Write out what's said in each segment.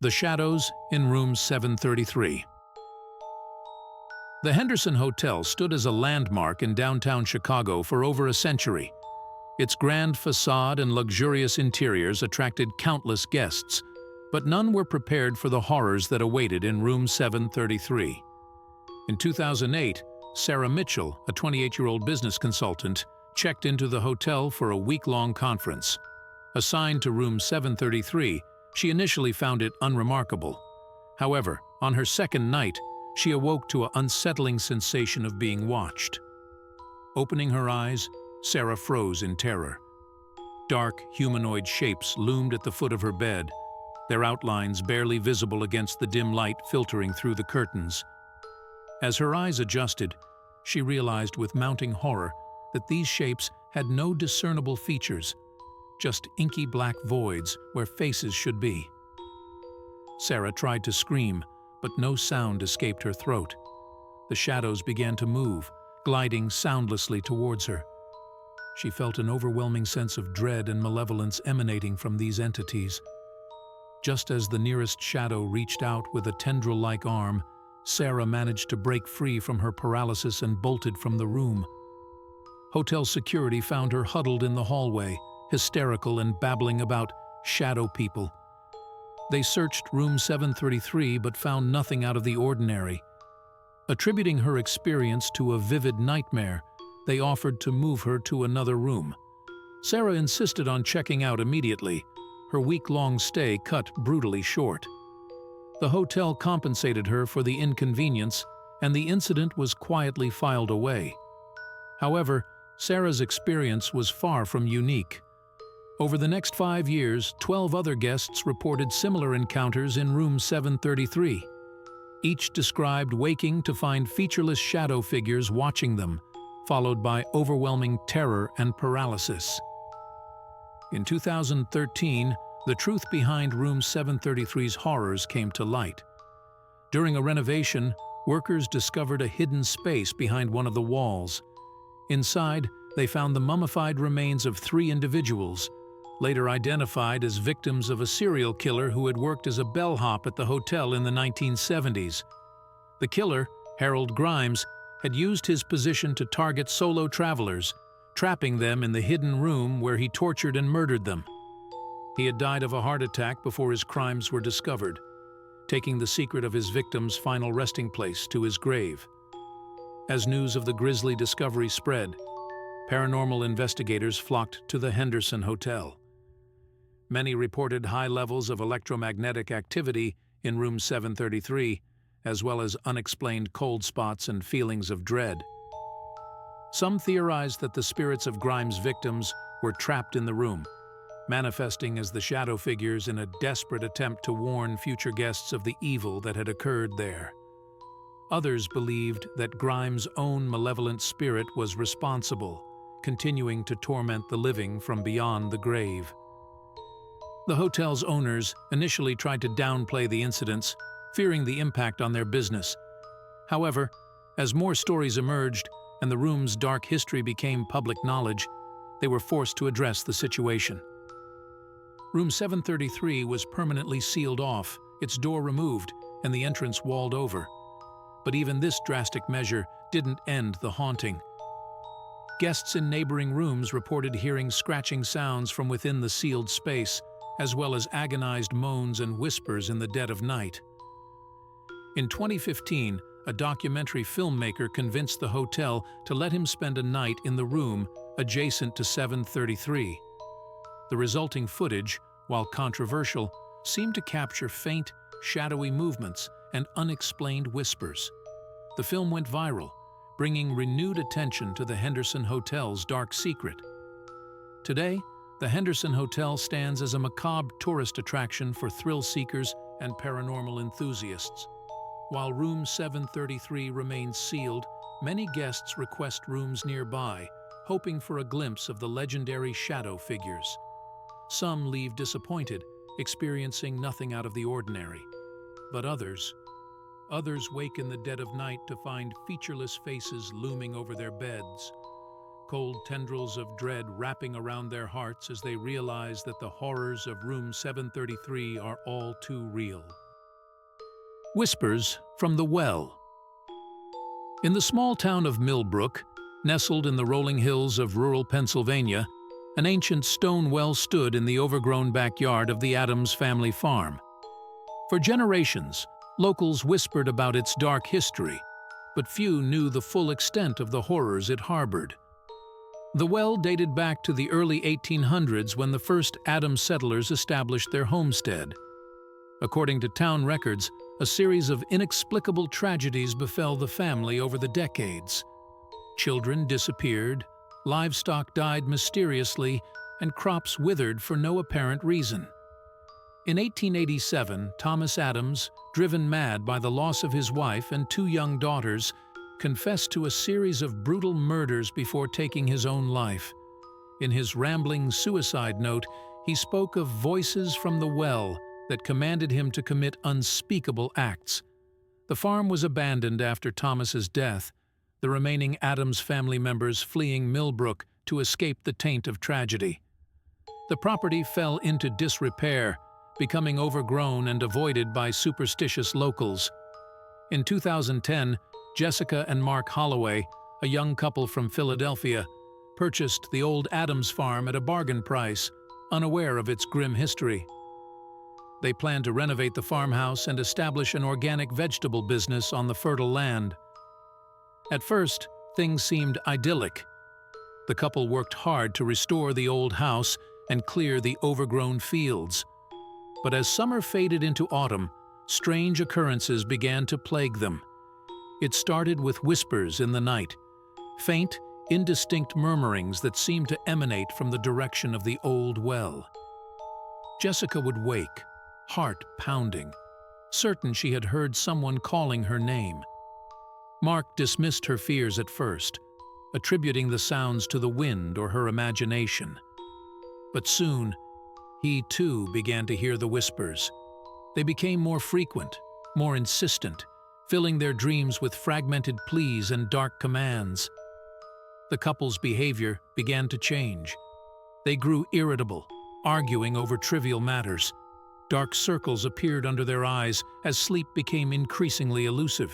The Shadows in Room 733. The Henderson Hotel stood as a landmark in downtown Chicago for over a century. Its grand facade and luxurious interiors attracted countless guests, but none were prepared for the horrors that awaited in Room 733. In 2008, Sarah Mitchell, a 28-year-old business consultant, checked into the hotel for a week-long conference. Assigned to Room 733, she initially found it unremarkable. However, on her second night, she awoke to an unsettling sensation of being watched. Opening her eyes, Sarah froze in terror. Dark, humanoid shapes loomed at the foot of her bed, their outlines barely visible against the dim light filtering through the curtains. As her eyes adjusted, she realized with mounting horror that these shapes had no discernible features, just inky black voids where faces should be. Sarah tried to scream, but no sound escaped her throat. The shadows began to move, gliding soundlessly towards her. She felt an overwhelming sense of dread and malevolence emanating from these entities. Just as the nearest shadow reached out with a tendril-like arm, Sarah managed to break free from her paralysis and bolted from the room. Hotel security found her huddled in the hallway, hysterical and babbling about shadow people. They searched Room 733 but found nothing out of the ordinary. Attributing her experience to a vivid nightmare, they offered to move her to another room. Sarah insisted on checking out immediately, her week-long stay cut brutally short. The hotel compensated her for the inconvenience, and the incident was quietly filed away. However, Sarah's experience was far from unique. Over the next 5 years, 12 other guests reported similar encounters in Room 733. Each described waking to find featureless shadow figures watching them, followed by overwhelming terror and paralysis. In 2013, the truth behind Room 733's horrors came to light. During a renovation, workers discovered a hidden space behind one of the walls. Inside, they found the mummified remains of 3 individuals, later identified as victims of a serial killer who had worked as a bellhop at the hotel in the 1970s. The killer, Harold Grimes, had used his position to target solo travelers, trapping them in the hidden room where he tortured and murdered them. He had died of a heart attack before his crimes were discovered, taking the secret of his victim's final resting place to his grave. As news of the grisly discovery spread, paranormal investigators flocked to the Henderson Hotel. Many reported high levels of electromagnetic activity in Room 733, as well as unexplained cold spots and feelings of dread. Some theorized that the spirits of Grimes' victims were trapped in the room, manifesting as the shadow figures in a desperate attempt to warn future guests of the evil that had occurred there. Others believed that Grimes' own malevolent spirit was responsible, continuing to torment the living from beyond the grave. The hotel's owners initially tried to downplay the incidents, fearing the impact on their business. However, as more stories emerged and the room's dark history became public knowledge, they were forced to address the situation. Room 733 was permanently sealed off, its door removed, and the entrance walled over. But even this drastic measure didn't end the haunting. Guests in neighboring rooms reported hearing scratching sounds from within the sealed space, as well as agonized moans and whispers in the dead of night. In 2015, a documentary filmmaker convinced the hotel to let him spend a night in the room adjacent to 733. The resulting footage, while controversial, seemed to capture faint, shadowy movements and unexplained whispers. The film went viral, bringing renewed attention to the Henderson Hotel's dark secret. Today, the Henderson Hotel stands as a macabre tourist attraction for thrill seekers and paranormal enthusiasts. While Room 733 remains sealed, many guests request rooms nearby, hoping for a glimpse of the legendary shadow figures. Some leave disappointed, experiencing nothing out of the ordinary. But others wake in the dead of night to find featureless faces looming over their beds. cold tendrils of dread wrapping around their hearts as they realize that the horrors of room 733 are all too real. Whispers from the Well. In the small town of Millbrook, nestled in the rolling hills of rural Pennsylvania, an ancient stone well stood in the overgrown backyard of the Adams family farm. For generations, locals whispered about its dark history, but few knew the full extent of the horrors it harbored. The well dated back to the early 1800s when the first Adams settlers established their homestead. According to town records, a series of inexplicable tragedies befell the family over the decades. Children disappeared, livestock died mysteriously, and crops withered for no apparent reason. In 1887, Thomas Adams, driven mad by the loss of his wife and two young daughters, confessed to a series of brutal murders before taking his own life. In his rambling suicide note, he spoke of voices from the well that commanded him to commit unspeakable acts. The farm was abandoned after Thomas's death, the remaining Adams family members fleeing Millbrook to escape the taint of tragedy. The property fell into disrepair, becoming overgrown and avoided by superstitious locals. In 2010, Jessica and Mark Holloway, a young couple from Philadelphia, purchased the old Adams farm at a bargain price, unaware of its grim history. They plan to renovate the farmhouse and establish an organic vegetable business on the fertile land. At first, things seemed idyllic. The couple worked hard to restore the old house and clear the overgrown fields. But as summer faded into autumn, strange occurrences began to plague them. It started with whispers in the night, faint, indistinct murmurings that seemed to emanate from the direction of the old well. Jessica would wake, heart pounding, certain she had heard someone calling her name. Mark dismissed her fears at first, attributing the sounds to the wind or her imagination. But soon, he too began to hear the whispers. They became more frequent, more insistent, filling their dreams with fragmented pleas and dark commands. The couple's behavior began to change. They grew irritable, arguing over trivial matters. Dark circles appeared under their eyes as sleep became increasingly elusive.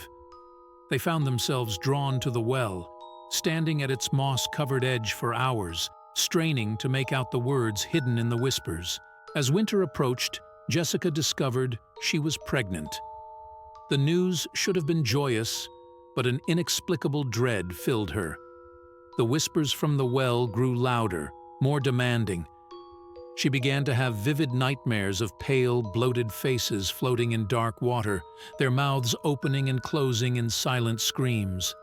They found themselves drawn to the well, standing at its moss-covered edge for hours, straining to make out the words hidden in the whispers. As winter approached, Jessica discovered she was pregnant. The news should have been joyous, but an inexplicable dread filled her. The whispers from the well grew louder, more demanding. She began to have vivid nightmares of pale, bloated faces floating in dark water, their mouths opening and closing in silent screams.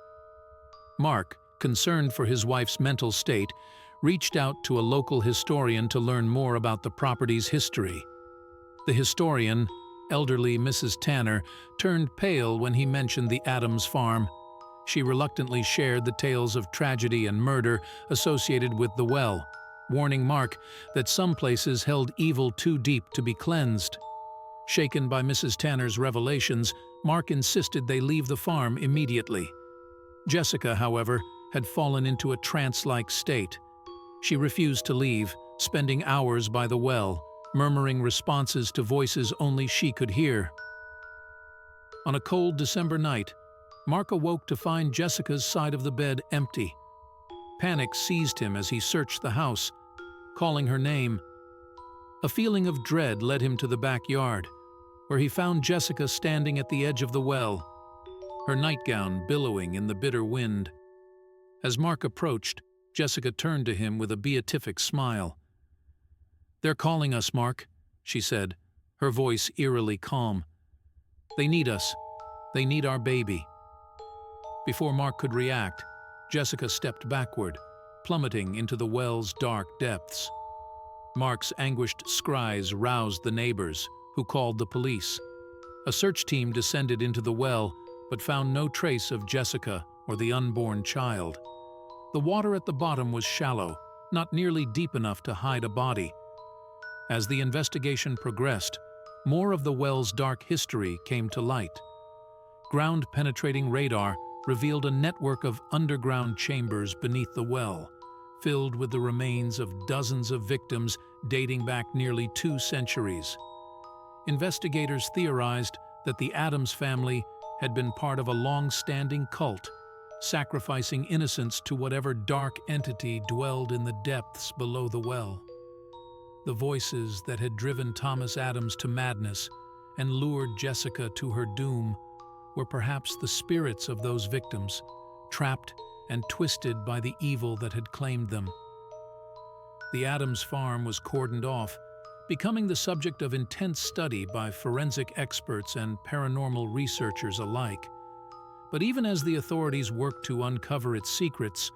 Mark, concerned for his wife's mental state, reached out to a local historian to learn more about the property's history. The historian, elderly Mrs. Tanner, turned pale when he mentioned the Adams farm. She reluctantly shared the tales of tragedy and murder associated with the well, warning Mark that some places held evil too deep to be cleansed. Shaken by Mrs. Tanner's revelations, Mark insisted they leave the farm immediately. Jessica, however, had fallen into a trance-like state. She refused to leave, spending hours by the well, murmuring responses to voices only she could hear. On a cold December night, Mark awoke to find Jessica's side of the bed empty. Panic seized him as he searched the house, calling her name. A feeling of dread led him to the backyard, where he found Jessica standing at the edge of the well, her nightgown billowing in the bitter wind. As Mark approached, Jessica turned to him with a beatific smile. "They're calling us, Mark," she said, her voice eerily calm. "They need us. They need our baby." Before Mark could react, Jessica stepped backward, plummeting into the well's dark depths. Mark's anguished cries roused the neighbors, who called the police. A search team descended into the well, but found no trace of Jessica or the unborn child. The water at the bottom was shallow, not nearly deep enough to hide a body. As the investigation progressed, more of the well's dark history came to light. Ground-penetrating radar revealed a network of underground chambers beneath the well, filled with the remains of dozens of victims dating back nearly 2 centuries. Investigators theorized that the Addams family had been part of a long-standing cult, sacrificing innocents to whatever dark entity dwelled in the depths below the well. The voices that had driven Thomas Addams to madness and lured Jessica to her doom were perhaps the spirits of those victims, trapped and twisted by the evil that had claimed them. The Addams farm was cordoned off, becoming the subject of intense study by forensic experts and paranormal researchers alike. But even as the authorities worked to uncover its secrets,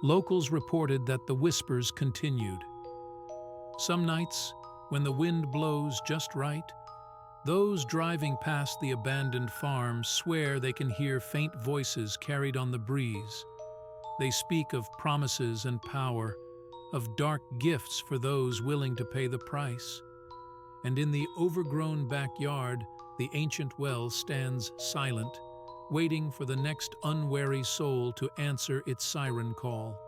locals reported that the whispers continued. Some nights, when the wind blows just right, those driving past the abandoned farm swear they can hear faint voices carried on the breeze. They speak of promises and power, of dark gifts for those willing to pay the price. And in the overgrown backyard, the ancient well stands silent, waiting for the next unwary soul to answer its siren call.